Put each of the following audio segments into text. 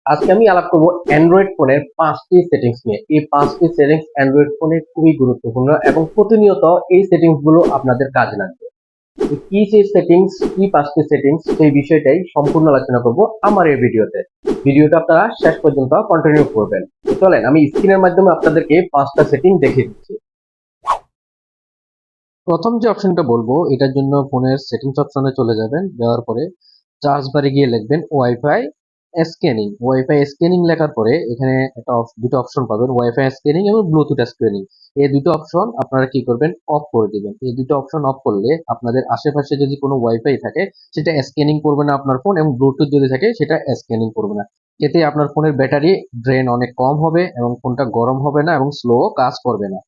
আজকে আমি আলাপ করব অ্যান্ড্রয়েড ফোনের 5টি সেটিংস নিয়ে। এই 5টি সেটিংস অ্যান্ড্রয়েড ফোনে খুবই গুরুত্বপূর্ণ এবং প্রতিনিয়ত এই সেটিংস গুলো আপনাদের কাজে লাগবে। তো কি সেই সেটিংস, কি 5টি সেটিংস, সেই বিষয়টাই সম্পূর্ণ আলোচনা করব আমার এই ভিডিওতে। ভিডিওটা আপনারা শেষ পর্যন্ত কন্টিনিউ করবেন। তো চলেন আমি স্ক্রিনের মাধ্যমে আপনাদেরকে 5টা সেটিং দেখিয়ে দিচ্ছি। প্রথম যে অপশনটা বলবো এটার জন্য ফোনের সেটিংস অপশনে চলে যাবেন। যাওয়ার পরে চার্জ বারে গিয়ে লিখবেন ওয়াইফাই স্ক্যানিং। ওয়াইফাই স্ক্যানিং লেখার পরে এখানে দুটো অপশন পাবেন, ওয়াইফাই স্ক্যানিং এবং ব্লুটুথ স্ক্যানিং। এই দুটো অপশন আপনারা কি করবেন, অফ করে দিবেন। এই দুটো অপশন অফ করলে আপনাদের আশেপাশে যদি কোনো ওয়াইফাই থাকে সেটা স্ক্যানিং করবে না আপনার ফোন, এবং ব্লুটুথ যদি থাকে সেটা স্ক্যানিং করবে না। এতে আপনার ফোনের ব্যাটারি ড্রেন অনেক কম হবে এবং ফোনটা গরম হবে না এবং স্লো কাজ করবে না।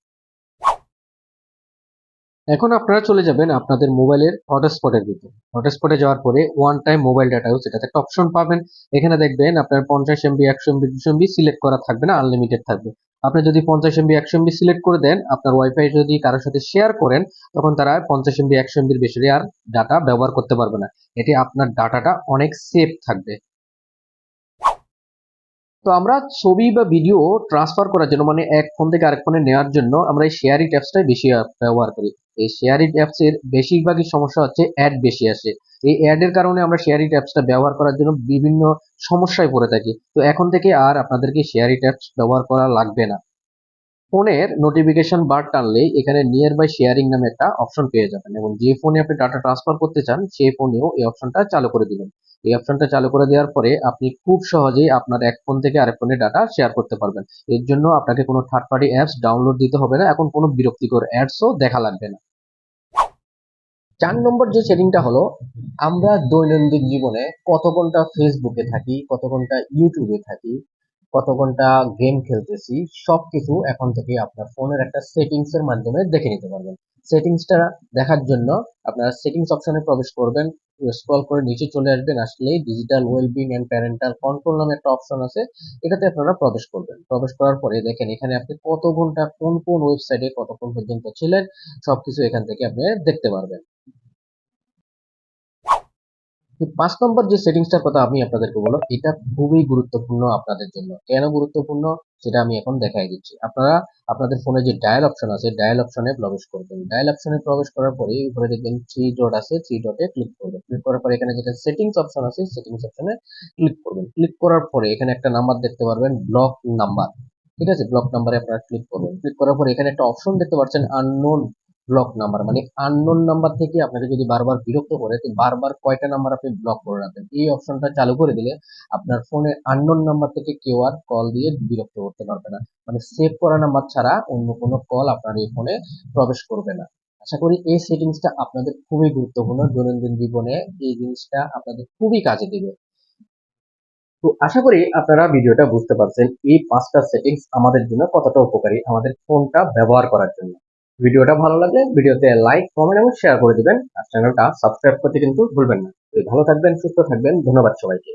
এখন আপনারা চলে যাবেন আপনাদের মোবাইলের হটস্পটের ভিতর। হটস্পটে যাওয়ার পরে one time mobile data use, এটাতে একটা অপশন পাবেন। এখানে দেখবেন আপনার 50 MB, 100 MB, 200 MB সিলেক্ট করা থাকবে না, আনলিমিটেড থাকবে। আপনি যদি 50 MB, 100 MB সিলেক্ট করে দেন, আপনার ওয়াইফাই যদি কারোর সাথে শেয়ার করেন, তখন তারা 50 MB, 100 MB বেশি আর ডাটা ব্যবহার করতে পারবে না। এতে আপনার ডাটাটা অনেক সেফ থাকবে। তো আমরা ছবি বা ভিডিও ট্রান্সফার করার জন্য, মানে এক ফোন থেকে আরেক ফোনে নেওয়ার জন্য আমরা এই শেয়ার ইট অ্যাপসটাই বেশি ব্যবহার করি। এই শেয়ার ইট অ্যাপস এর বেশিরভাগই সমস্যা হচ্ছে অ্যাড বেশি আসে। এই অ্যাড এর কারণে আমরা শেয়ার ইট অ্যাপসটা ব্যবহার করার জন্য বিভিন্ন সমস্যায় পড়ে থাকি। তো এখন থেকে আর আপনাদেরকে শেয়ার ইট অ্যাপস ব্যবহার করা লাগবে না। ফোনের নোটিফিকেশন বার টানলেই এখানে নিয়ার বাই শেয়ারিং নামে একটা অপশন পেয়ে যাবেন, এবং যে ফোনে আপনি ডাটা ট্রান্সফার করতে চান সেই ফোনেও এই অপশনটা চালু করে দিবেন। এই অপশনটা চালু করে দেওয়ার পরে আপনি খুব সহজেই আপনার এক ফোন থেকে আরেক ফোনে ডাটা শেয়ার করতে পারবেন। এর জন্য আপনাকে কোনো থার্ড পার্টি অ্যাপস ডাউনলোড দিতে হবে না, এখন কোনো বিরক্তিকর অ্যাডসও দেখা লাগবে না। 4 নম্বর যে সেটিংটা হলো, আমরা দৈনন্দিন জীবনে কত ঘন্টা ফেসবুকে থাকি, কত ঘন্টা ইউটিউবে থাকি, কত ঘন্টা গেম খেলতেছি, সবকিছু এখন থেকে আপনার ফোনের একটা সেটিংস এর মাধ্যমে দেখে নিতে পারবেন। সেটিংসটা দেখার জন্য আপনারা সেটিংস অপশনে প্রবেশ করবেন, স্ক্রল করে নিচে চলে আসবেন। আসলেই digital wellbeing and parental control নামে একটা অপশন আছে, এটাতে আপনারা প্রবেশ করবেন। প্রবেশ করার পরে দেখেন এখানে আপনি কত ঘন্টা কোন কোন ওয়েবসাইটে কতক্ষণ পর্যন্ত ছিলেন, সবকিছু এখান থেকে আপনি দেখতে পারবেন। 5 নম্বর যে সেটিংসটার কথা আমি আপনাদেরকে বললাম, এটা খুবই গুরুত্বপূর্ণ আপনাদের জন্য। কেন গুরুত্বপূর্ণ সেটা আমি এখন দেখাই দিচ্ছি। আপনারা আপনাদের ফোনে যে ডায়াল অপশন আছে, ডায়াল অপশনে প্রবেশ করবেন। ডায়াল অপশনে প্রবেশ করার পরে উপরে দেখবেন থ্রি ডট আছে, থ্রি ডটে ক্লিক করবেন। ক্লিক করার পরে এখানে যেটা সেটিংস অপশন আছে, সেটিংস অপশনে ক্লিক করবেন। ক্লিক করার পরে এখানে একটা নাম্বার দেখতে পারবেন, ব্লক নাম্বার। ঠিক আছে, ব্লক নাম্বারে আপনারা ক্লিক করবেন। ক্লিক করার পরে এখানে একটা অপশন দেখতে পাচ্ছেন, আননোন ব্লক নাম্বার। মানে আননোন নাম্বার থেকে আপনাকে যদি বারবার বিরক্ত করে, তো বারবার কয়টা নাম্বার আপনি ব্লক করে রাখবেন, এই অপশনটা চালু করে দিলে আপনার ফোনে আননোন নাম্বার থেকে কেউ আর কল দিয়ে বিরক্ত করতে পারবে না। মানে সেভ করা নাম্বার ছাড়া অন্য কোনো কল আপনার এই ফোনে প্রবেশ করবে না। আশা করি এই সেটিংসটা আপনাদের খুবই গুরুত্বপূর্ণ। দৈনন্দিন জীবনে এই জিনিসটা আপনাদের খুবই কাজে দিবে। তো আশা করি আপনারা ভিডিওটা বুঝতে পারছেন এই 5টা সেটিংস আমাদের জন্য কতটা উপকারী আমাদের ফোনটা ব্যবহার করার জন্য। ভিডিওটা ভালো লাগলে ভিডিওতে লাইক, কমেন্ট এবং শেয়ার করে দিবেন, আর চ্যানেলটা সাবস্ক্রাইব করতে কিন্তু ভুলবেন না। তো ভালো থাকবেন, সুস্থ থাকবেন, ধন্যবাদ সবাইকে।